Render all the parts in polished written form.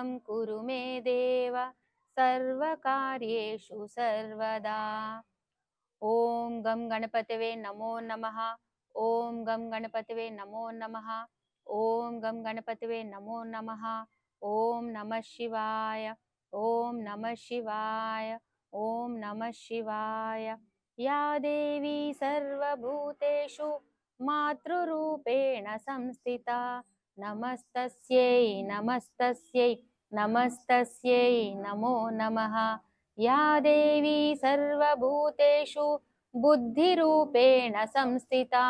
सर्वं कुरु मे देव सर्वकार्येषु सर्वदा। ओम गम गणपतये नमो नमः। ओम गम गणपतये नमो नमः। ओम गम गणपतये नमो नमः। ओम नमः शिवाय। ओम नमः शिवाय। ओम नमः शिवाय। या देवी सर्वभूतेषु मातृरूपेण संस्थिता नमस्तस्यै नमस्तस्यै नमस्तस्यै नमो नमः। या देवी सर्वभूतेषु बुद्धिरूपेण संस्थिता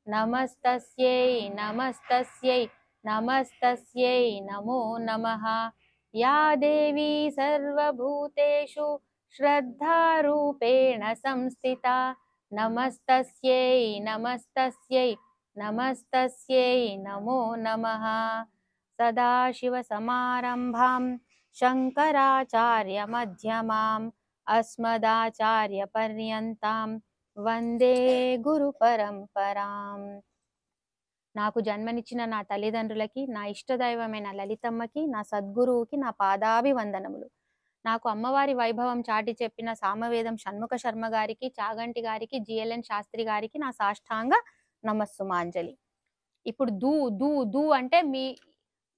नमस्तस्यै नमस्तस्यै नमस्तस्यै नमो नमः। या देवी सर्वभूतेषु श्रद्धारूपेण संस्थिता नमस्तस्यै नमस्तस्यै नमस्तस्यै नमो नमः। सदाशिवसमारम्भां शङ्कराचार्यमध्यमाम् अस्मदाचार्यपर्यन्तां వందే గురు పరంపరాం। నాకు జన్మనిచ్చిన నా తల్లిదండ్రులకి, నా ఇష్టదైవమైన లలితమ్మకి, నా సద్గురువుకి నా పాదాభివందనములు। నాకు అమ్మవారి వైభవం చాటి చెప్పిన సామవేదం షణ్ముఖ శర్మ గారికి, చాగంటి గారికి, జిఎల్ఎన్ శాస్త్రి గారికి నా సాష్టాంగ నమస్సుమాంజలి। ఇప్పుడు దూ దూ దూ అంటే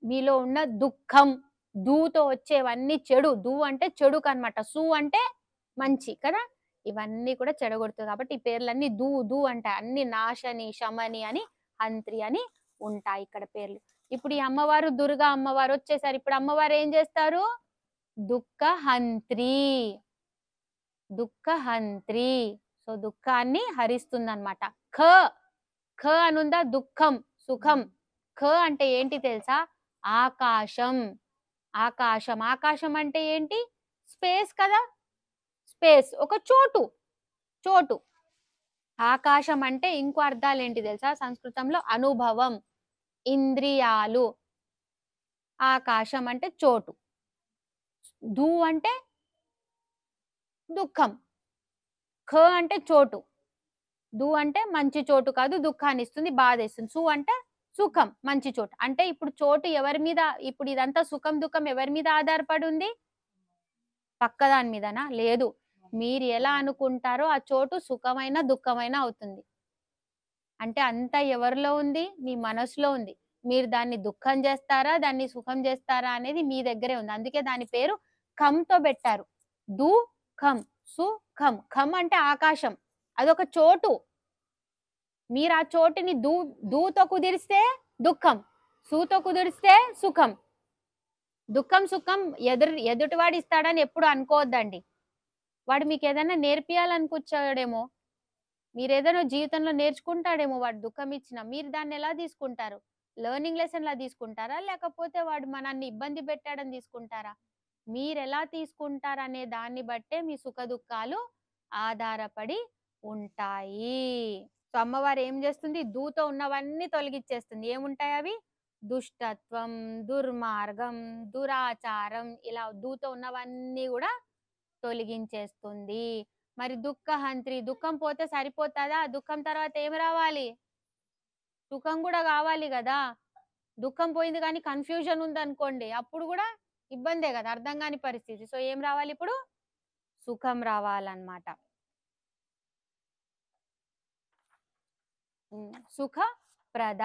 మీలో ఉన్న దుఃఖం, దూతో వచ్చేవన్నీ చెడు, దూ అంటే చెడుకు అన్నమాట, సు అంటే మంచి కదా, ఇవన్నీ కూడా చెడగొడుతుంది కాబట్టి ఈ పేర్లన్నీ దూ దూ అంటాయి, అన్ని నాశని శమని అని హంత్రి అని ఉంటాయి ఇక్కడ పేర్లు। ఇప్పుడు ఈ అమ్మవారు దుర్గా అమ్మవారు వచ్చేసారు, ఇప్పుడు అమ్మవారు ఏం చేస్తారు, దుఃఖహంత్రి, దుఃఖహంత్రి, సో దుఃఖాన్ని హరిస్తుంది అనమాట। ఖ ఖ అనుందా, దుఃఖం సుఖం, ఖ అంటే ఏంటి తెలుసా, ఆకాశం, ఆకాశం, ఆకాశం అంటే ఏంటి, స్పేస్ కదా, స్పేస్ ఒక చోటు, చోటు। ఆకాశం అంటే ఇంకో అర్థాలు ఏంటి తెలుసా, సంస్కృతంలో అనుభవం, ఇంద్రియాలు, ఆకాశం అంటే చోటు, ధూ అంటే దుఃఖం, ఖ అంటే చోటు, దు అంటే మంచి చోటు కాదు, దుఃఖాన్ని ఇస్తుంది, బాధ ఇస్తుంది, సు అంటే సుఖం మంచి చోటు। అంటే ఇప్పుడు చోటు ఎవరి మీద, ఇప్పుడు ఇదంతా సుఖం దుఃఖం ఎవరి మీద ఆధారపడి ఉంది, పక్కదాని మీదనా, లేదు, మీరు ఎలా అనుకుంటారో ఆ చోటు సుఖమైన దుఃఖమైన అవుతుంది। అంటే అంతా ఎవరిలో ఉంది, మీ మనసులో ఉంది, మీరు దాన్ని దుఃఖం చేస్తారా దాన్ని సుఖం చేస్తారా అనేది మీ దగ్గరే ఉంది, అందుకే దాని పేరు ఖంతో పెట్టారు, దు ఖం సుఖం। ఖం అంటే ఆకాశం, అదొక చోటు, మీరు ఆ చోటుని దూతో కుదిరిస్తే దుఃఖం, సుతో కుదిరిస్తే సుఖం। దుఃఖం సుఖం ఎదుటివాడు ఇస్తాడని ఎప్పుడు అనుకోవద్దండి, వాడు మీకు ఏదైనా నేర్పియాలనుకొచ్చాడేమో, మీరు ఏదైనా జీవితంలో నేర్చుకుంటాడేమో, వాడు దుఃఖం ఇచ్చినా మీరు దాన్ని ఎలా తీసుకుంటారు, లెర్నింగ్ లెసన్ లా తీసుకుంటారా, లేకపోతే వాడు మనల్ని ఇబ్బంది పెట్టాడని తీసుకుంటారా, మీరు ఎలా తీసుకుంటారనే దాన్ని బట్టే మీ సుఖ దుఃఖాలు ఆధారపడి ఉంటాయి। సో అమ్మవారు ఏం చేస్తుంది, దూతో ఉన్నవన్నీ తొలగించేస్తుంది, ఏముంటాయి అవి, దుష్టత్వం, దుర్మార్గం, దురాచారం, ఇలా దూతో ఉన్నవన్నీ కూడా తొలగించేస్తుంది। మరి దుఃఖహంత్రి, దుఃఖం పోతే సరిపోతుందా, దుఃఖం తర్వాత ఏం రావాలి, సుఖం కూడా కావాలి కదా, దుఃఖం పోయింది కానీ కన్ఫ్యూజన్ ఉంది అనుకోండి, అప్పుడు కూడా ఇబ్బందే కదా, అర్థం కాని పరిస్థితి, సో ఏం రావాలి ఇప్పుడు, సుఖం రావాలన్నమాట, సుఖ ప్రద।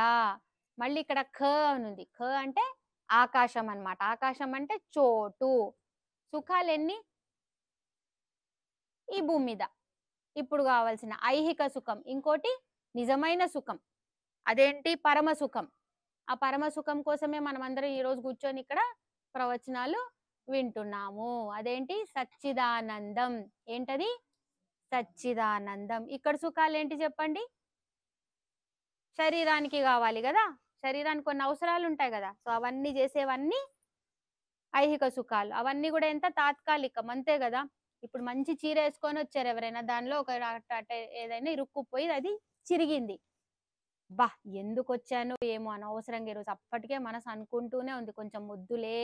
మళ్ళీ ఇక్కడ ఖ అనుంది, ఖ అంటే ఆకాశం అన్నమాట, ఆకాశం అంటే చోటు, సుఖాలు ఎన్ని ఈ భూమి మీద, ఇప్పుడు కావాల్సిన ఐహిక సుఖం, ఇంకోటి నిజమైన సుఖం, అదేంటి పరమ సుఖం, ఆ పరమ సుఖం కోసమే మనం అందరం ఈ రోజు కూర్చొని ఇక్కడ ప్రవచనాలు వింటున్నాము, అదేంటి సచ్చిదానందం, ఏంటది సచ్చిదానందం। ఇక్కడ సుఖాలు ఏంటి చెప్పండి, శరీరానికి కావాలి కదా, శరీరానికి కొన్ని అవసరాలు ఉంటాయి కదా, సో అవన్నీ చేసేవన్నీ ఐహిక సుఖాలు, అవన్నీ కూడా ఎంత తాత్కాలికం అంతే కదా। ఇప్పుడు మంచి చీర వేసుకొని వచ్చారు ఎవరైనా, దానిలో ఒక ఏదైనా ఇరుక్కుపోయి అది చిరిగింది, బా ఎందుకు వచ్చాను ఏమో అనవసరంగా ఈరోజు, అప్పటికే మనసు అనుకుంటూనే ఉంది కొంచెం వద్దులే,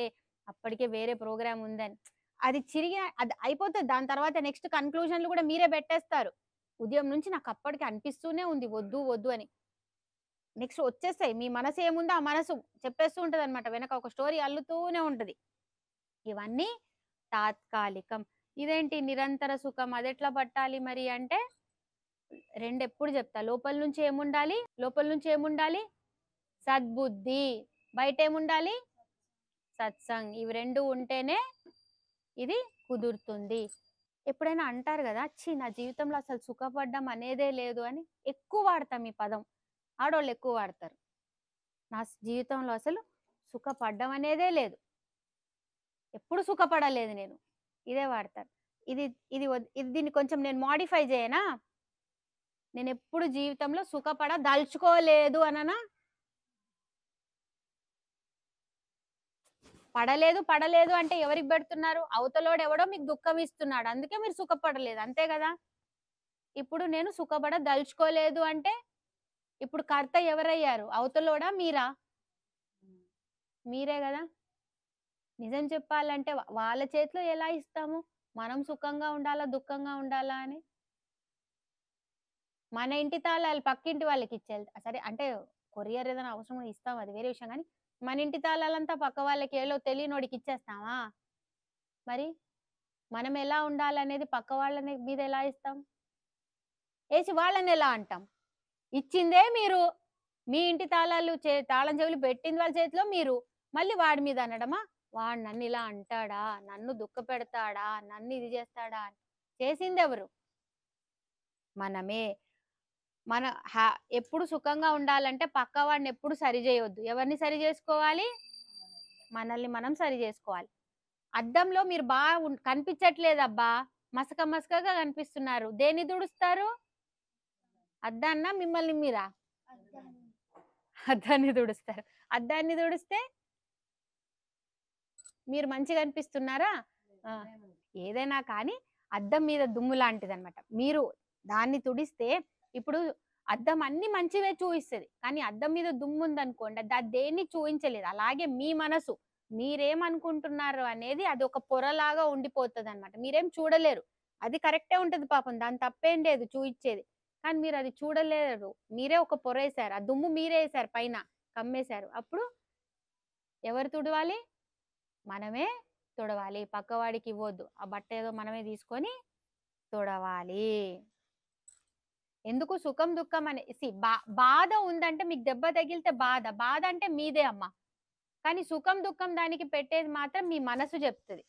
అప్పటికే వేరే ప్రోగ్రామ్ ఉందని, అది చిరిగి అది అయిపోతుంది, దాని తర్వాత నెక్స్ట్ కన్క్లూజన్లు కూడా మీరే పెట్టేస్తారు, ఉదయం నుంచి నాకు అప్పటికి అనిపిస్తూనే ఉంది వద్దు వద్దు అని, నెక్స్ట్ వచ్చేస్తాయి, మీ మనసు ఏముందో ఆ మనసు చెప్పేస్తూ ఉంటది అనమాట, వెనక ఒక స్టోరీ అల్లుతూనే ఉంటది, ఇవన్నీ తాత్కాలికం. ఇదేంటి నిరంతర సుఖం అదెట్లా పట్టాలి మరి అంటే రెండెప్పుడు చెప్తా. లోపల నుంచి ఏముండాలి? సద్బుద్ధి. బయటేముండాలి? సత్సంగ్. ఇవి 2 ఉంటేనే ఇది కుదురుతుంది. ఎప్పుడైనా అంటారు గదా! ఛీ! నా జీవితంలో అసలు సుఖపడ్డం అనేదే లేదు అని ఎక్కువ వాడతాం ఈ పదం. ఆడోళ్ళు ఎక్కువ వాడతారు. నా జీవితంలో అసలు సుఖపడ్డం అనేదే లేదు. ఎప్పుడు సుఖపడలేదు నేను. ఇదే వాడతారు. ఇది ఇది దీన్ని కొంచెం నేను మోడిఫై చేయనా? నేనెప్పుడు జీవితంలో దలుచుకోలేదు అననా? పడలేదు అంటే ఎవరికి పెడుతున్నారు? అవతలోడెవడో మీకు దుఃఖం ఇస్తున్నాడు. అందుకే మీరు సుఖపడలేదు. అంతే గదా! ఇప్పుడు నేను దలుచుకోలేదు అంటే ఇప్పుడు కర్త ఎవరయ్యారు? అవతలోడా? మీరా? మీరే గదా! నిజం చెప్పాలంటే వాళ్ళ చేతిలో ఎలా ఇస్తాము? మనం సుఖంగా ఉండాలా? దుఃఖంగా ఉండాలా అని? మన ఇంటి తాళాలు పక్కింటి వాళ్ళకిచ్చేయాలి. సరే అంటే కొరియర్ ఏదైనా అవసరం ఉంటే ఇస్తాం అది వేరే విషయం గానీ, మన ఇంటి తాళాలంతా పక్క వాళ్ళకి తెలియనోడికి ఇచ్చేస్తామా? మరి మనం ఎలా ఉండాలనేది పక్క వాళ్ళని మీద ఎలా ఇస్తాం? ఏసి వాళ్ళని ఎలా అంటాం? ఇచ్చిందే మీరు. మీ ఇంటి తాళం చెవులు పెట్టింది వాళ్ళ చేతిలో మీరు. మళ్ళీ వాడి మీద అనడమా? వాడు నన్నిలా అంటాడా? నన్ను దుఃఖపెడతాడా? నన్ను ఇది చేస్తాడా? చేసిందెవరు? మనమే. మన హ్యా ఎప్పుడు సుఖంగా ఉండాలంటే పక్కవాడిని ఎప్పుడు సరి చేయొద్దు. ఎవరిని సరి చేసుకోవాలి? మనల్ని మనం సరి చేసుకోవాలి. అద్దంలో మీరు కనిపించట్లేదబ్బా! మసకగా కనిపిస్తున్నారు. దేన్ని తుడుస్తారు? అద్దాన్నా మిమ్మల్ని మీరా? అద్దాన్ని తుడుస్తారు. అద్దాన్ని తుడిస్తే మీరు మంచిగా అనిపిస్తున్నారా? ఆ! ఏదైనా కానీ అద్దం మీద దుమ్ము లాంటిదనమాట. మీరు దాన్ని తుడిస్తే ఇప్పుడు అద్దం అన్ని మంచివే చూయిస్తది. కానీ అద్దం మీద దుమ్ముందనుకోండి అది దేన్ని చూయించలేదు. అలాగే మీ మనసు మీరేమనుకుంటున్నారు అనేది అదొక పొరలాగా ఉండిపోతదనమాట. మీరేం చూడలేరు. అది కరెక్టే ఉంటది పాపం. దాని తప్పేం లేదు చూయిచ్చేది. కానీ మీరది చూడలేరు. మీరే ఒక పొరేశారు. ఆ దుమ్ము మీరే ఏశారు పైన కమ్మేశారు. అప్పుడు ఎవరు తుడవాలి? మనమే తుడవాలి. పక్కవాడికి ఇవ్వొద్దు. ఆ బట్ట ఏదో మనమే తీసుకొని తుడవాలి. ఎందుకు సుఖం, దుఃఖం అని బాధ ఉందంటే మీకు దెబ్బ తగిలితే బాధ అంటే మీదే అమ్మ. కానీ సుఖం, దుఃఖం దానికి పెట్టేది మాత్రం మీ మనసు చెప్తది.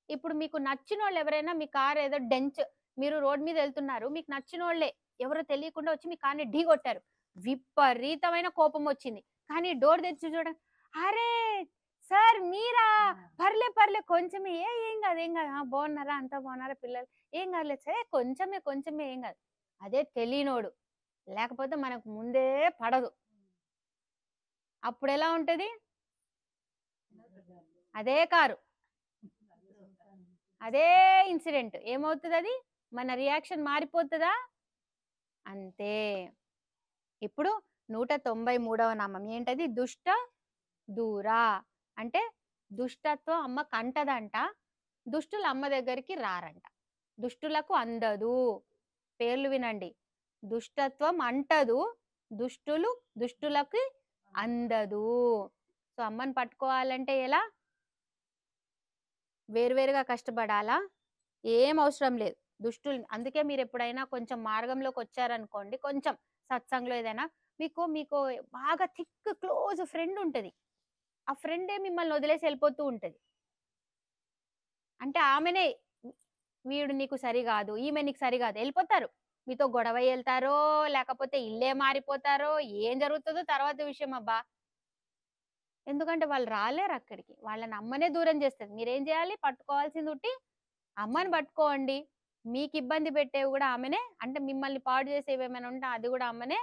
ఇప్పుడు మీకు నచ్చినోళ్ళు ఎవరైనా మీ కారు ఏదో మీరు రోడ్ మీద వెళ్తున్నారు. మీకు నచ్చినోళ్ళే ఎవరో తెలియకుండా వచ్చి మీ కార్‌ని ఢీకొట్టారు. విపరీతమైన కోపం వచ్చింది. కానీ డోర్ తెరిచి చూడండి, అరే! సార్ మీరా? పర్లే కొంచెమే ఏం కాదు. బాగున్నారా? అంతా బాగున్నారా పిల్లలు? ఏం కాదులే సరే కొంచెమే ఏం కాదు. అదే తెలియనోడు. లేకపోతే మనకు ముందే పడదు. అప్పుడెలా ఉంటది? అదే కారు. అదే ఇన్సిడెంట్. ఏమవుతదది? మన రియాక్షన్ మారిపోతదా? అంతే. ఇప్పుడు 193వ నామం ఏంటది? దుష్ట దూర. అంటే దుష్టత్వం అమ్మకంటదంట. దుష్టులు అమ్మ దగ్గరికి రారంట. దుష్టులకు అందదు. పేర్లు వినండి. దుష్టత్వం అంటదు. దుష్టులకి అందదు. సో అమ్మని పట్టుకోవాలంటే ఎలా? వేరువేరుగా కష్టపడాలా? ఏం అవసరం లేదు. అందుకే మీరు ఎప్పుడైనా కొంచెం మార్గంలోకి వచ్చారనుకోండి, కొంచెం సత్సంగంలో ఏదైనా మీకు బాగా థిక్ క్లోజ్ ఫ్రెండ్ ఉంటది. ఆ ఫ్రెండే మిమ్మల్ని వదిలేసి వెళ్ళిపోతూ ఉంటది. అంటే ఆమెనే వీడు నీకు సరిగాదు, ఈమె నీకు సరిగాదు వెళ్ళిపోతారు. మీతో గొడవ వెళ్తారో లేకపోతే ఇల్లే మారిపోతారో ఏం జరుగుతుందో తర్వాత విషయం అబ్బా. ఎందుకంటే వాళ్ళు రాలేరు అక్కడికి. వాళ్ళని అమ్మనే దూరం చేస్తది. మీరేం చేయాలి? పట్టుకోవాల్సింది ఉట్టి అమ్మని పట్టుకోండి. మీకు ఇబ్బంది పెట్టేవి కూడా ఆమెనే, అంటే మిమ్మల్ని పాడు చేసేవి ఏమైనా ఉంటే అది కూడా అమ్మనే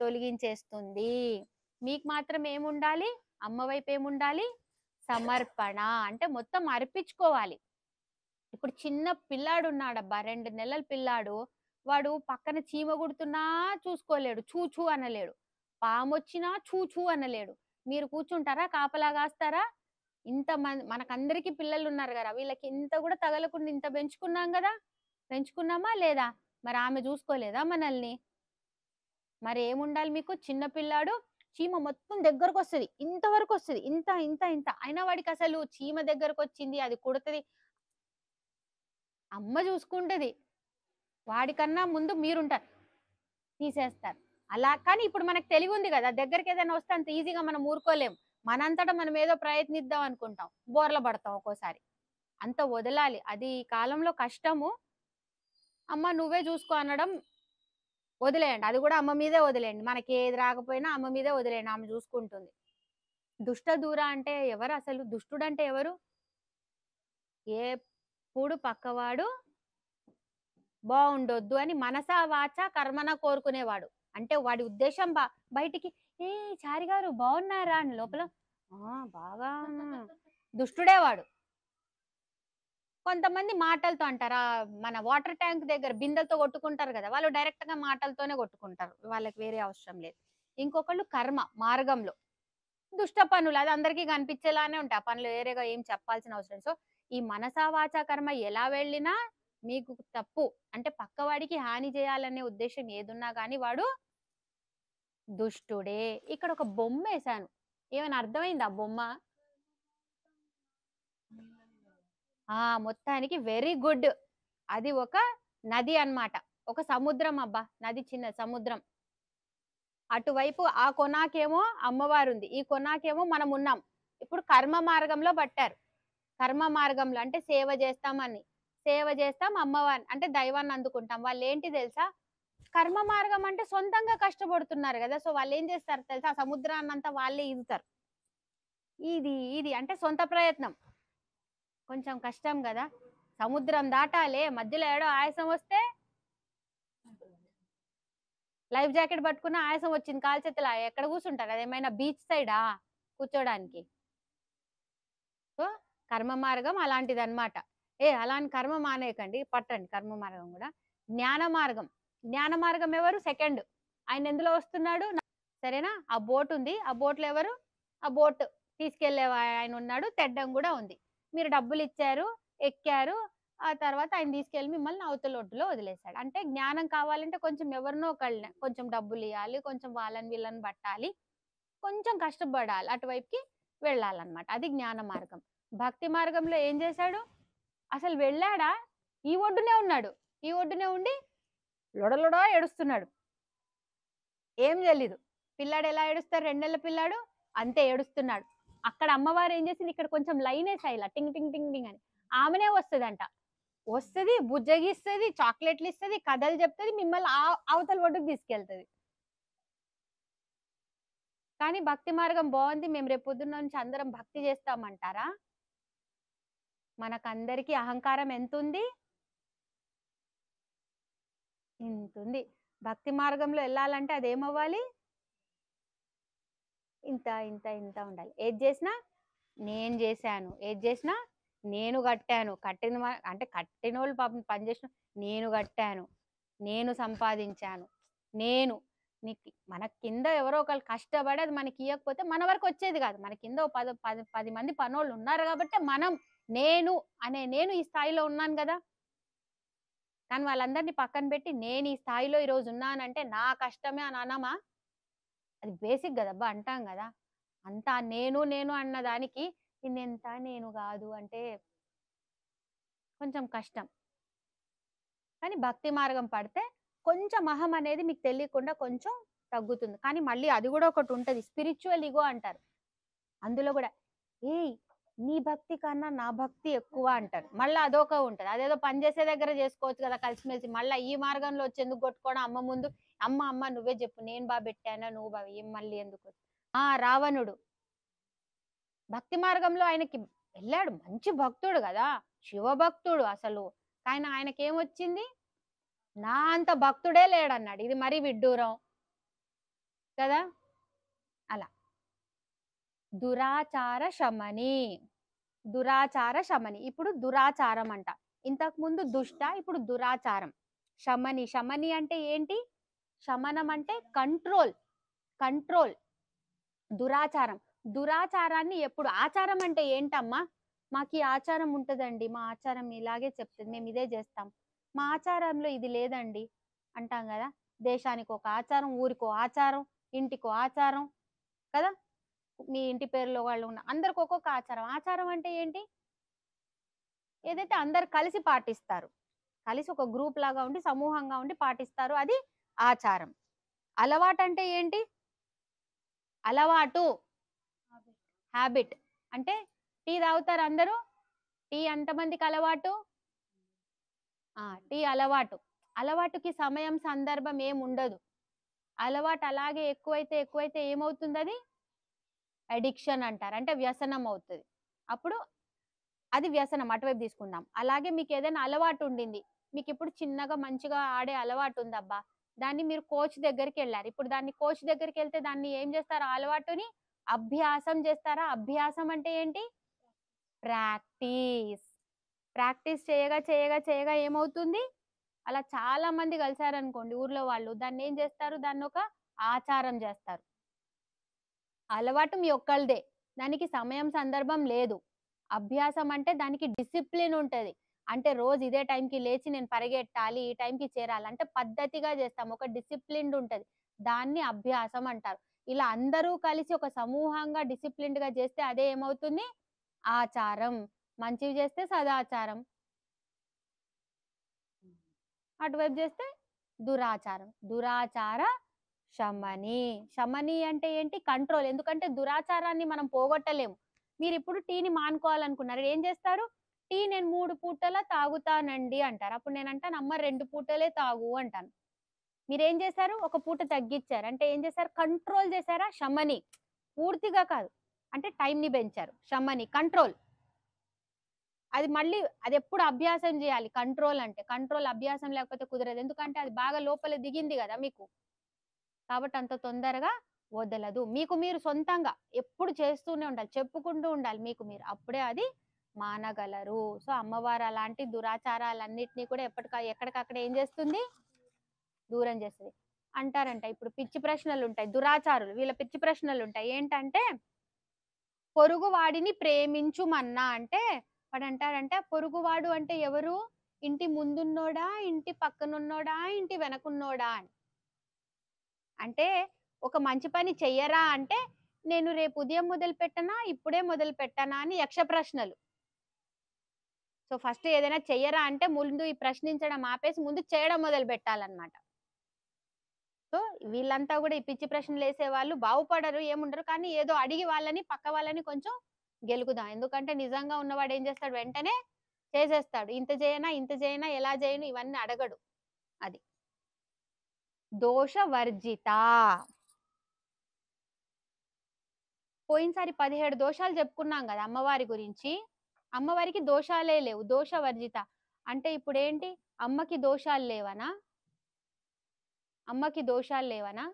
తొలగించేస్తుంది. మీకు మాత్రం ఏముండాలి? అమ్మ వైపు ఏముండాలి? సమర్పణ. అంటే మొత్తం అర్పించుకోవాలి. ఇప్పుడు చిన్న పిల్లాడు ఉన్నాడబ్బా, 2 నెలల పిల్లాడు. వాడు పక్కన చీమ కుడుతున్నా చూసుకోలేడు. చూ చూ అనలేడు. పామొచ్చినా చూ చూ అనలేడు. మీరు కూర్చుంటారా? కాపలా కాస్తారా? మనకందరికి పిల్లలు ఉన్నారు కదా, వీళ్ళకి ఇంత కూడా తగలకుండా ఇంత పెంచుకున్నాం కదా. పెంచుకున్నామా లేదా? మరి ఆమె చూసుకోలేదా మనల్ని? మరి ఏముండాలి మీకు? చిన్న పిల్లాడు చీమ మొత్తం దగ్గరకొస్తది. ఇంతవరకొస్తది. ఇంత, ఇంత, ఇంత. అయినా వాడికి అసలు చీమ దగ్గరకొచ్చింది, అది కుడతది. అమ్మ చూసుకుంటది. వాడికన్నా ముందు మీరుంటారు. తీసేస్తారు. అలా కానీ ఇప్పుడు మనకు తెలివుంది గదా! దగ్గరికేదైనా వస్తే అంత ఈజీగా మనం ఊరుకోలేం. మనంతట మనం ఏదో ప్రయత్నిద్దాం అనుకుంటాం. బోర్ల పడతాం ఒక్కోసారి. అంత వదలాలి. అది ఈ కాలంలో కష్టము. అమ్మ నువ్వే చూసుకో అనడం వదిలేయండి. అది గూడా అమ్మ మీదే వదిలేయండి. మనకేది రాకపోయినా అమ్మ మీదే వదిలేయండి. ఆమె చూసుకుంటుంది. దుష్ట దూర అంటే ఎవరసలు? దుష్టుడంటే ఎవరు? ఎప్పుడు పక్కవాడు బావుండొద్దు అని మనసా, వాచా, కర్మన కోరుకునేవాడు. అంటే వాడి ఉద్దేశ్యం బయటికి చారి గారు బావున్నారా? అని లోపల బాగా దుష్టుడే వాడు. కొంతమంది మాటలతో అంటారు. మన వాటర్ ట్యాంక్ దగ్గర బిందెలతో కొట్టుకుంటారు గదా! వాళ్ళు డైరెక్ట్‌గా మాటలతోనే కొట్టుకుంటారు. వాళ్ళకి వేరే అవసరం లేదు. ఇంకొకళ్ళు కర్మ మార్గంలో. దుష్ట పనులు అది అందరికీ కనిపించేలానే ఉంటాయి. ఆ పనులు వేరేగా ఏం చెప్పాల్సిన అవసరం లేదు. సో, ఈ మనసా, వాచా, కర్మ ఎలా వెళ్ళినా మీకు తప్పు. అంటే పక్కవాడికి హాని చేయాలనే ఉద్దేశ్యం ఏదున్నా గాని వాడు దుష్టుడే. ఇక్కడ ఒక బొమ్మేసాను. ఏమైనా అర్థమైందా బొమ్మ? మొత్తానికి వెరీ గుడ్. అది ఒక నది అన్నమాట. ఒక సముద్రం అబ్బా! నది చిన్న సముద్రం. అటువైపు ఆ కొనాకేమో అమ్మవారుంది. ఈ కొనాకేమో మనమున్నాం. ఇప్పుడు కర్మ మార్గంలో పట్టారు. కర్మ మార్గంలో అంటే సేవ చేస్తామని. సేవ చేస్తాం అమ్మవారిని అంటే దైవాన్ని అందుకుంటాం. వాళ్ళేంటి తెలుసా? కర్మ మార్గం అంటే సొంతంగా కష్టపడుతున్నారు గదా! సో, వాళ్ళేం చేస్తారు తెలుసా? ఆ సముద్రాన్నంతా వాళ్ళే ఈదుతారు. ఇది అంటే సొంత ప్రయత్నం. కొంచెం కష్టం గదా! సముద్రం దాటాలే మధ్యలో ఏడో ఆయాసం వస్తే లైఫ్ జాకెట్ పట్టుకున్న ఆయాసం వచ్చింది కాలు చేతులు ఎక్కడ కూర్చుంటారు? అదేమైనా బీచ్ సైడా కూర్చోడానికి? సో, కర్మ మార్గం అలాంటిదన్నమాట. అలాని కర్మ మానేయకండి. పట్టండి కర్మ మార్గం గూడా. జ్ఞాన మార్గం. జ్ఞాన మార్గం ఎవరు? సెకండ్. ఆయన ఎందులో వస్తున్నాడు? సరేనా? ఆ బోటుంది. ఆ బోట్‌లో ఎవరు? ఆ బోట్ తీసుకెళ్ళే ఆయనున్నాడు. తెడ్డం గూడా ఉంది. మీరు డబ్బులిచ్చారు, ఎక్కారు. ఆ తర్వాత ఆయన తీసుకెళ్ళి మిమ్మల్ని అవతల ఒడ్డులో వదిలేసాడు. అంటే జ్ఞానం కావాలంటే కొంచెం ఎవరినో ఒకళ్ళని కొంచెం డబ్బులియ్యాలి, కొంచెం వాళ్ళని వీళ్ళని పట్టాలి, కొంచెం కష్టపడాలి. అటువైపుకి వెళ్ళాలన్నమాట. అది జ్ఞాన మార్గం. భక్తి మార్గంలో ఏం చేశాడు? అసలు వెళ్ళాడా? ఈ ఒడ్డునే ఉన్నాడు. ఈ ఒడ్డునే ఉండి లొడలొడా ఏడుస్తున్నాడు. ఏం తెలీదు. పిల్లాడు ఎలా ఏడుస్తాడు? 2 నెలల పిల్లాడు అంతే ఏడుస్తున్నాడు. అక్కడ అమ్మవారు ఏం చేసింది? ఇక్కడ కొంచెం లైనేసా ఇలా టింగ్ టింగ్ టింగ్ టింగ్ అని. ఆమెనే వస్తదంట. వస్తది, బుజ్జగిస్తది, చాక్లెట్‌లిస్తది, కథలు చెప్తది, మిమ్మల్ని అవతల ఒడ్డుకి తీసుకెళ్తది. కానీ భక్తి మార్గం బావుంది. మేము రేపు పొద్దున్న నుంచి అందరం భక్తి చేస్తామంటారా? మనకందరికీ అహంకారం ఎంతుంది? ఇంతుంది. భక్తి మార్గంలో ఎళ్ళాలంటే అదేమవ్వాలి? ఇంత, ఇంత, ఇంత ఉండాలి. ఏది జేసినా నేను జేశాను. ఏది జేసినా నేను గట్టాను. అంటే కట్టినోళ్ళు పాపం పని చేసిన నేను గట్టాను. నేను సంపాదించాను. నేను మన కింద ఎవరో ఒకళ్ళు కష్టపడి అది మనకియ్యకపోతే మన వరకొచ్చేది గాదు. మన కింద ఓ 10 మంది పనోళ్ళు ఉన్నారు గాబట్టే నేను నేను ఈ స్థాయిలో ఉన్నాను గదా! కానీ వాళ్ళందరిని పక్కన బెట్టి నేను ఈ స్థాయిలో ఈరోజు ఉన్నానంటే నా కష్టమే అని అనమా? అది బేసిక్ గదబ్బా! అంటాం గదా! అంతా నేను అన్న దానికి నేనెంత నేను గాదు అంటే కొంచెం కష్టం. కానీ భక్తి మార్గం పడితే కొంచెం అహం అనేది మీకు తెలియకుండా కొంచెం తగ్గుతుంది. కానీ మళ్ళీ అది గూడా ఒకటుంటది. స్పిరిచ్యువల్ ఇగో అంటారు. అందులో గూడా ఏయ్! నీ భక్తి కన్నా నా భక్తి ఎక్కువ అంటారు. మళ్ళా అదొక ఉంటది. అదేదో పని చేసే దగ్గర జేసుకోవచ్చు గదా! కలిసిమెలిసి. మళ్ళా ఈ మార్గంలో వచ్చి ఎందుకు గొట్టుకోవడం అమ్మ ముందు. అమ్మ నువ్వే జెప్పు. నేను పెట్టానా? నువ్వు ఏం మళ్ళీ ఎందుకు? రావణుడు. భక్తి మార్గంలో ఆయనకి ఎళ్ళాడు. మంచి భక్తుడు గదా! శివభక్తుడు అసలు. కానీ ఆయనకేమొచ్చింది? నా అంత భక్తుడే లేడన్నాడు. ఇది మరీ విడ్డూరం కదా! అలా. దురాచార శమని. దురాచార శమని. ఇప్పుడు దురాచారం అంట. ఇంతకుముందు దుష్ట, ఇప్పుడు దురాచారం. శమని. శమని అంటే ఏంటి? శమనం అంటే కంట్రోల్. కంట్రోల్. దురాచారం. దురాచారాన్ని ఎప్పుడు ఆచారం అంటే ఏంటమ్మా? మాకీ ఆచారం ఉంటదండి. మా ఆచారం ఇలాగే చెప్తది. మేమిదే జేస్తాం. మా ఆచారంలో ఇది లేదండి అంటాం గదా! దేశానికొక ఆచారం, ఊరికో ఆచారం, ఇంటికో ఆచారం. కదా. మీ ఇంటి పేరులో వాళ్ళు ఉన్న అందరికి ఒక్కొక్క ఆచారం. ఆచారం అంటే ఏంటి? ఏదైతే అందరు కలిసి పాటిస్తారు, కలిసి ఒక గ్రూప్ లాగా ఉండి సమూహంగా ఉండి పాటిస్తారు, అది ఆచారం. అలవాటు అంటే ఏంటి? అలవాటు, హ్యాబిట్. అంటే టీ తాగుతారు అందరూ. టీ ఎంతమందికి అలవాటు? టీ అలవాటు. అలవాటుకి సమయం సందర్భం ఏముండదు. అలవాటు అలాగే ఎక్కువైతే ఎక్కువైతే ఏమవుతుంది? అది అడిక్షన్ అంటారు. అంటే వ్యసనం అవుతుంది. అప్పుడు అది వ్యసనం, అటువైపు తీసుకుందాం. అలాగే మీకు ఏదైనా అలవాటు ఉండింది, మీకు ఇప్పుడు చిన్నగా మంచిగా ఆడే అలవాటు ఉందబ్బా, దాన్ని మీరు కోచ్ దగ్గరికి వెళ్ళారు. ఇప్పుడు దాన్ని కోచ్ దగ్గరికి వెళ్తే దాన్ని ఏం చేస్తారు? ఆ అలవాటుని అభ్యాసం చేస్తారా? అభ్యాసం అంటే ఏంటి? ప్రాక్టీస్. ప్రాక్టీస్ చేయగా చేయగా చేయగా ఏమవుతుంది? అలా చాలా మంది కలిసారనుకోండి ఊర్లో వాళ్ళు, దాన్ని ఏం చేస్తారు? దాన్ని ఒక ఆచారం చేస్తారు. అలవాటు మీ ఒక్కళ్ళదే, దానికి సమయం సందర్భం లేదు. అభ్యాసం అంటే దానికి డిసిప్లిన్ ఉంటది. అంటే రోజు ఇదే టైంకి లేచి నేను పరిగెట్టాలి, ఈ టైంకి చేరాలి అంటే పద్ధతిగా చేస్తాం, ఒక డిసిప్లిన్డ్ ఉంటది. దాన్ని అభ్యాసం అంటారు. ఇలా అందరూ కలిసి ఒక సమూహంగా డిసిప్లిన్డ్‌గా చేస్తే అదే ఏమవుతుంది? ఆచారం. మంచివి చేస్తే సదాచారం, అటువైపు చేస్తే దురాచారం. దురాచార శమని. శమని అంటే ఏంటి? కంట్రోల్. ఎందుకంటే దురాచారాన్ని మనం పోగొట్టలేము. మీరిప్పుడు టీని మానుకోవాలనుకున్నారు. ఏం చేస్తారు? టీ నేను 3 పూటల తాగుతానండి అంటారు. అప్పుడు నేనంటాను, అమ్మ 2 పూటలే తాగు అంటాను. మీరేం చేశారు? ఒక పూట తగ్గిచ్చారు. అంటే ఏం చేశారు? కంట్రోల్ చేశారా? శమని. పూర్తిగా కాదు. అంటే టైంని పెంచారు. శమని, కంట్రోల్. అది మళ్ళీ అదెప్పుడు అభ్యాసం జేయాలి కంట్రోల్ అంటే. కంట్రోల్ అభ్యాసం లేకపోతే కుదరదు. ఎందుకంటే అది బాగా లోపల దిగింది గదా మీకు. కాబట్టి అంత తొందరగా వదలదు. మీకు మీరు సొంతంగా ఎప్పుడు చేస్తూనే ఉండాలి. చెప్పుకుంటూ ఉండాలి మీకు మీరు. అప్పుడే అది మానగలరు. సో, అమ్మవారు అలాంటి దురాచారాలన్నిటిని కూడా ఎక్కడికక్కడ ఏం చేస్తుంది? దూరం చేస్తది. అంటారంట ఇప్పుడు పిచ్చి ప్రశ్నలుంటాయి. దురాచారులు వీళ్ళ పిచ్చి ప్రశ్నలుంటాయి. ఏంటంటే, పొరుగువాడిని ప్రేమించుమన్నా అంటే వాడంటాడంటే, పొరుగువాడు అంటే ఎవరు? ఇంటి ముందున్నోడా? ఇంటి పక్కనున్నోడా? ఇంటి వెనకున్నోడా అని. అంటే ఒక మంచి పని చెయ్యరా అంటే, నేను రేపు ఉదయం మొదలుపెట్టనా? ఇప్పుడే మొదలుపెట్టనా? అని యక్ష ప్రశ్నలు. సో, ఫస్ట్ ఏదైనా చెయ్యరా అంటే ముందు ఈ ప్రశ్నించడం ఆపేసి ముందు చేయడం మొదలుపెట్టాలన్నమాట. సో, వీళ్ళంతా గూడా ఈ పిచ్చి ప్రశ్నలేసేవాళ్ళు బాగుపడరు, ఏముండరు. కానీ ఏదో అడిగి వాళ్ళని పక్క వాళ్ళని కొంచెం గెలుకుదాం. ఎందుకంటే నిజంగా ఉన్నవాడు ఏం చేస్తాడు? వెంటనే చేసేస్తాడు. ఇంత చేయనా? ఇంత చేయనా? ఎలా చేయను? ఇవన్నీ అడగడు. అది. దోషవర్జిత. పోయినసారి 17 దోషాలు చెప్పుకున్నాం గదా అమ్మవారి గురించి. అమ్మవారికి దోషాలే లేవు. దోషవర్జిత. అంటే ఇప్పుడేంటి? అమ్మకి దోషాలు లేవనా? అమ్మకి దోషాలు లేవనా?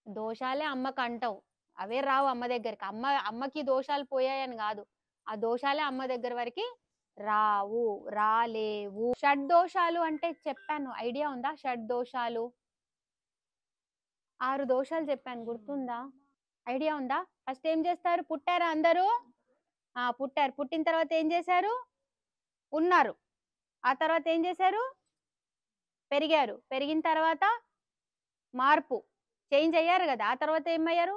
దోషాలే అమ్మకంటవు. అవే రావు అమ్మ దగ్గరికి. అమ్మకి దోషాలు పోయాయని గాదు. ఆ దోషాలే అమ్మ దగ్గర వరకి రావు. రాలేవు. షడ్దోషాలు అంటే చెప్పాను. ఐడియా ఉందా? షడ్దోషాలు. 6 దోషాలు చెప్పాను గుర్తుందా? ఐడియా ఉందా? ఫస్ట్ ఏం చేస్తారు? పుట్టారా అందరూ? పుట్టారు. పుట్టిన తర్వాత ఏం చేశారు? ఉన్నారు. ఆ తర్వాత ఏం చేశారు? పెరిగారు. పెరిగిన తర్వాత మార్పు. చేంజ్ అయ్యారు గదా! ఆ తర్వాత ఏమయ్యారు?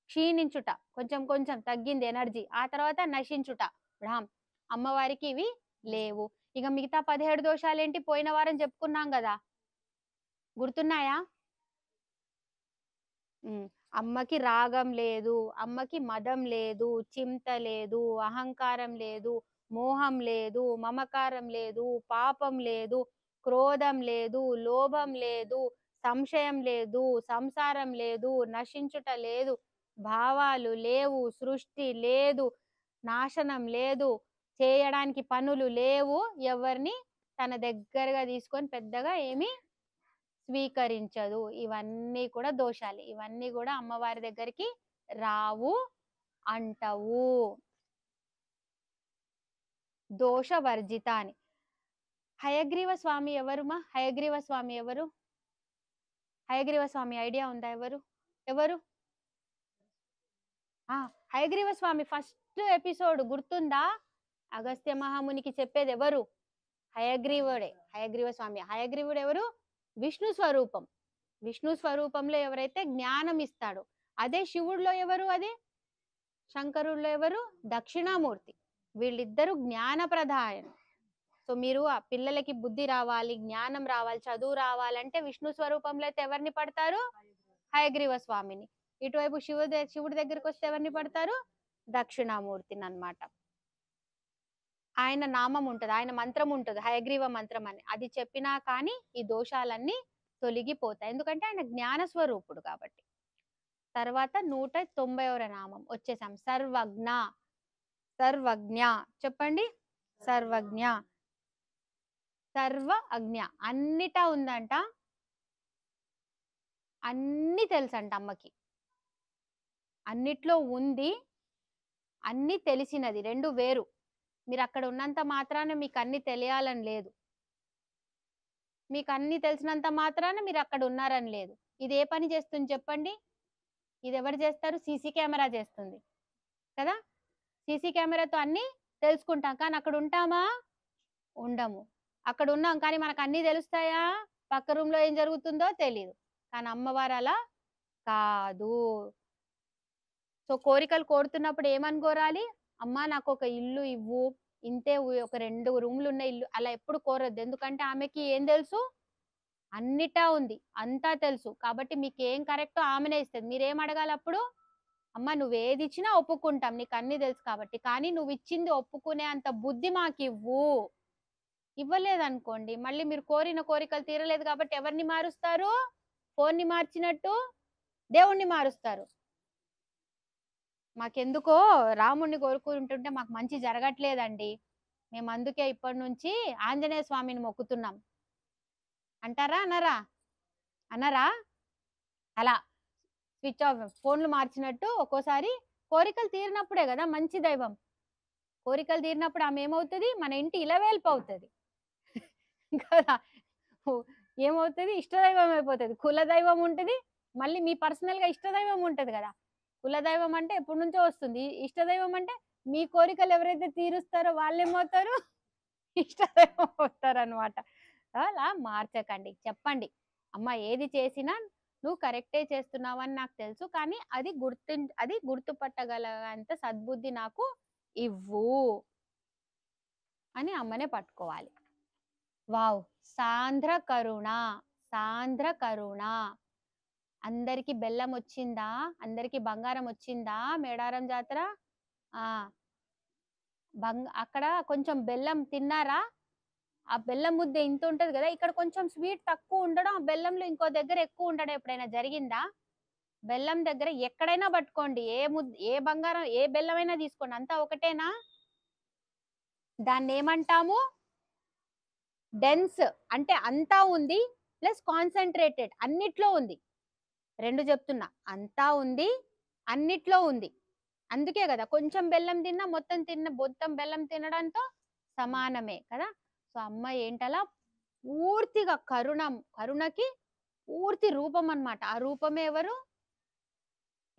క్షీణించుట. కొంచెం కొంచెం తగ్గింది ఎనర్జీ. ఆ తర్వాత నశించుట. భ్రామ్. అమ్మవారికి ఇవి లేవు. ఇక మిగతా 17 దోషాలేంటి? పోయిన వారం చెప్పుకున్నాం గదా! గుర్తున్నాయా? హ్మ్. అమ్మకి రాగం లేదు, అమ్మకి మదం లేదు, చింత లేదు, అహంకారం లేదు, మోహం లేదు, మమకారం లేదు, పాపం లేదు, క్రోధం లేదు, లోభం లేదు, సంశయం లేదు, సంసారం లేదు, నశించుట లేదు, భావాలు లేవు, సృష్టి లేదు, నాశనం లేదు, చేయడానికి పనులు లేవు. ఎవరిని తన దగ్గరగా తీసుకొని పెద్దగా ఏమీ స్వీకరించదు. ఇవన్నీ కూడా దోషాలే. ఇవన్నీ గూడా అమ్మవారి దగ్గరికి రావు అంటవు. దోషవర్జిత అని. హయగ్రీవ స్వామి ఎవరుమా? హయగ్రీవ స్వామి ఎవరు? హయగ్రీవ స్వామి ఐడియా ఉందా ఎవరు? ఎవరు? ఆ! హయగ్రీవ స్వామి ఫస్ట్ ఎపిసోడ్ గుర్తుందా? అగస్త్య మహామునికి చెప్పేదెవరు? హయగ్రీవుడే. హయగ్రీవ స్వామి. హయగ్రీవుడెవరు? విష్ణు స్వరూపం. విష్ణు స్వరూపంలో ఎవరైతే జ్ఞానం ఇస్తాడో, అదే శివుడిలో ఎవరు, అదే శంకరుల్లో ఎవరు, దక్షిణామూర్తి. వీళ్ళిద్దరూ జ్ఞాన ప్రదాయం. సో మీరు ఆ పిల్లలకి బుద్ధి రావాలి, జ్ఞానం రావాలి, చదువు రావాలంటే విష్ణు స్వరూపంలో అయితే ఎవరిని పడతారు, హయగ్రీవ స్వామిని. ఇటువైపు శివుడి దగ్గరికి వస్తే ఎవరిని పడతారు, దక్షిణామూర్తిని అన్నమాట. ఆయన నామం ఉంటది, ఆయన మంత్రం ఉంటది, హయగ్రీవ మంత్రం అని. అది చెప్పినా కానీ ఈ దోషాలన్నీ తొలగిపోతాయి, ఎందుకంటే ఆయన జ్ఞాన స్వరూపుడు కాబట్టి. తర్వాత 190వ నామం వచ్చేసాం, సర్వజ్ఞ. సర్వజ్ఞ చెప్పండి, సర్వజ్ఞ. సర్వ అజ్ఞ, అన్నిటా ఉందంట, అన్ని తెలుసంట అమ్మకి, అన్నిట్లో ఉంది, అన్ని తెలిసినది. రెండు వేరు. మీరు అక్కడ ఉన్నంత మాత్రాన మీకు అన్ని తెలియాలని లేదు, మీకు అన్ని తెలిసినంత మాత్రాన మీరు అక్కడ ఉన్నారని లేదు. ఇది ఏ పని చేస్తుంది చెప్పండి, ఇది ఎవరు చేస్తారు, సీసీ కెమెరా చేస్తుంది కదా. సీసీ కెమెరాతో అన్ని తెలుసుకుంటాం, కానీ అక్కడ ఉంటామా, ఉండము. అక్కడ ఉన్నాం కానీ మనకు అన్ని తెలుస్తాయా, పక్క రూమ్ లో ఏం జరుగుతుందో తెలియదు. కానీ అమ్మవారు అలా కాదు. సో కోరికలు కోరుతున్నప్పుడు ఏమని కోరాలి, అమ్మా నాకు ఒక ఇల్లు ఇవ్వు, ఇంతే ఒక 2 రూమ్లు ఉన్న ఇల్లు, అలా ఎప్పుడు కోరద్దు. ఎందుకంటే ఆమెకి ఏం తెలుసు, అన్నిటా ఉంది, అంతా తెలుసు కాబట్టి మీకు ఏం కరెక్టో ఆమెనే ఇస్తుంది. మీరేం అడగాలి అప్పుడు, అమ్మ నువ్వేది ఇచ్చినా ఒప్పుకుంటాం, నీకు అన్ని తెలుసు కాబట్టి, కానీ నువ్వు ఇచ్చింది ఒప్పుకునే అంత బుద్ధి మాకు ఇవ్వు. ఇవ్వలేదనుకోండి మళ్ళీ మీరు కోరిన కోరికలు తీరలేదు కాబట్టి ఎవరిని మారుస్తారు, ఫోన్ని మార్చినట్టు దేవుణ్ణి మారుస్తారు. మాకెందుకో రాముణ్ణి కోరుకుంటుంటే మాకు మంచి జరగట్లేదండి, మేము అందుకే ఇప్పటి నుంచి ఆంజనేయ స్వామిని మొక్కుతున్నాం అంటారా, అనరా, అనరా. అలా స్విచ్ ఆఫ్, ఫోన్లు మార్చినట్టు ఒక్కోసారి కోరికలు తీరినప్పుడే కదా మంచి దైవం. కోరికలు తీరినప్పుడు ఆమె ఏమవుతుంది, మన ఇంటి ఇలవేల్పు అవుతుంది కదా. ఏమవుతుంది, ఇష్టదైవం అయిపోతుంది. కులదైవం ఉంటుంది, మళ్ళీ మీ పర్సనల్ గా ఇష్టదైవం ఉంటది కదా. కులదైవం అంటే ఎప్పటి నుంచో వస్తుంది, ఇష్టదైవం అంటే మీ కోరికలు ఎవరైతే తీరుస్తారో వాళ్ళు ఏమవుతారు, ఇష్టదైవం అవుతారు అనమాట. అలా మార్చకండి, చెప్పండి అమ్మ ఏది చేసినా నువ్వు కరెక్టే చేస్తున్నావని నాకు తెలుసు, కానీ అది గుర్తుపట్టగలంత సద్బుద్ధి నాకు ఇవ్వు అని అమ్మనే పట్టుకోవాలి. వావ్, సాంద్ర కరుణ. సాంద్ర కరుణ. అందరికి బెల్లం వచ్చిందా, అందరికి బంగారం వచ్చిందా మేడారం జాతర. ఆ అక్కడ కొంచెం బెల్లం తిన్నారా, ఆ బెల్లం ముద్ద ఇంత ఉంటది కదా, ఇక్కడ కొంచెం స్వీట్ తక్కువ ఉండడం, ఆ బెల్లంలో ఇంకో దగ్గర ఎక్కువ ఉండడం ఎప్పుడైనా జరిగిందా. బెల్లం దగ్గర ఎక్కడైనా పట్టుకోండి, ఏ బంగారం ఏ బెల్లమైనా తీసుకోండి, అంతా ఒకటేనా. దాన్ని ఏమంటాము, డెన్స్, అంటే అంతా ఉంది ప్లస్ కాన్సన్ట్రేటెడ్, అన్నిట్లో ఉంది. రెండు చెప్తున్నా, అంతా ఉంది అన్నిట్లో ఉంది. అందుకే కదా కొంచెం బెల్లం తిన్నా మొత్తం బెల్లం తినడంతో సమానమే కదా. సో అమ్మ ఏంటలా పూర్తిగా కరుణకి పూర్తి రూపం అన్నమాట. ఆ రూపమే ఎవరు,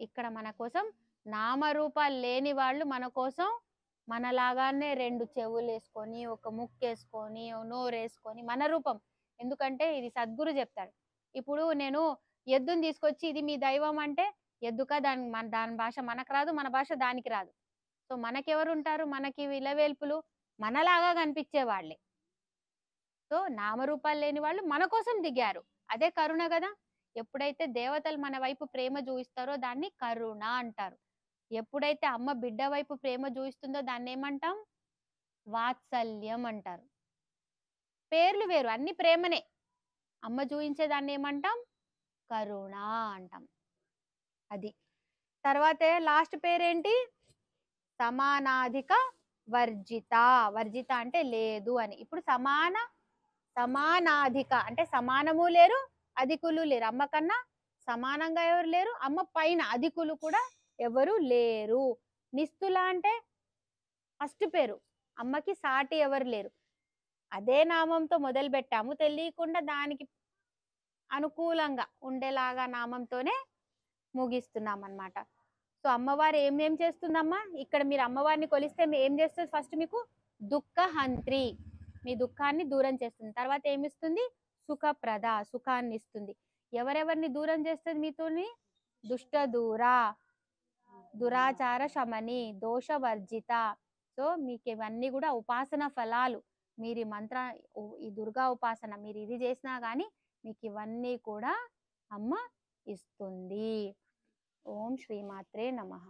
ఇక్కడ మన కోసం నామరూపాలు లేని వాళ్ళు మన కోసం మనలాగానే 2 చెవులు వేసుకొని, ఒక ముక్కు వేసుకొని, నోరు వేసుకొని మన రూపం. ఎందుకంటే ఇది సద్గురు చెప్తాడు. ఇప్పుడు నేను ఎద్దుని తీసుకొచ్చి ఇది మీ దైవం అంటే ఎద్దుక, దాని భాష మనకు రాదు, మన భాష దానికి రాదు. సో మనకెవరు ఉంటారు, మనకి విలవేల్పులు మనలాగా కనిపించే వాళ్ళే. సో నామరూపాలు లేని వాళ్ళు మన కోసం దిగారు, అదే కరుణ కదా. ఎప్పుడైతే దేవతలు మన వైపు ప్రేమ చూపిస్తారో దాన్ని కరుణ అంటారు. ఎప్పుడైతే అమ్మ బిడ్డ వైపు ప్రేమ చూపిస్తుందో దాన్ని ఏమంటాం, వాత్సల్యం అంటారు. పేర్లు వేరు, అన్ని ప్రేమనే. అమ్మ చూపించే దాన్ని ఏమంటాం, కరుణ అంటాం. అది తర్వాతే లాస్ట్ పేరేంటి, సమానాధిక వర్జిత. వర్జిత అంటే లేదు అని. ఇప్పుడు సమానాధిక అంటే సమానము లేరు, అధికులు లేరు. అమ్మ కన్నా సమానంగా ఎవరు లేరు, అమ్మ పైన అధికులు కూడా ఎవరు లేరు. నిస్తుల అంటే ఫస్ట్ పేరు, అమ్మకి సాటి ఎవరు లేరు. అదే నామంతో మొదలు పెట్టాము, తెలియకుండా దానికి అనుకూలంగా ఉండేలాగా నామంతోనే ముగిస్తున్నాం అన్నమాట. సో అమ్మవారు ఏం చేస్తుందమ్మా, ఇక్కడ మీరు అమ్మవారిని కొలిస్తే ఏం చేస్తుంది, ఫస్ట్ మీకు దుఃఖహంత్రి, మీ దుఃఖాన్ని దూరం చేస్తుంది. తర్వాత ఏమిస్తుంది, సుఖప్రద, సుఖాన్ని ఇస్తుంది. ఎవరెవరిని దూరం చేస్తుంది మీతోని? దుష్ట దూర, దురాచార శమని, దోషవర్జిత. సో మీకు ఇవన్నీ కూడా ఉపాసన ఫలాలు. మీరు ఈ మంత్ర ఈ దుర్గా ఉపాసన మీరు ఇది చేసినా కానీ మీకు ఇవన్నీ కూడా అమ్మ ఇస్తుంది. ఓం శ్రీమాత్రే నమః.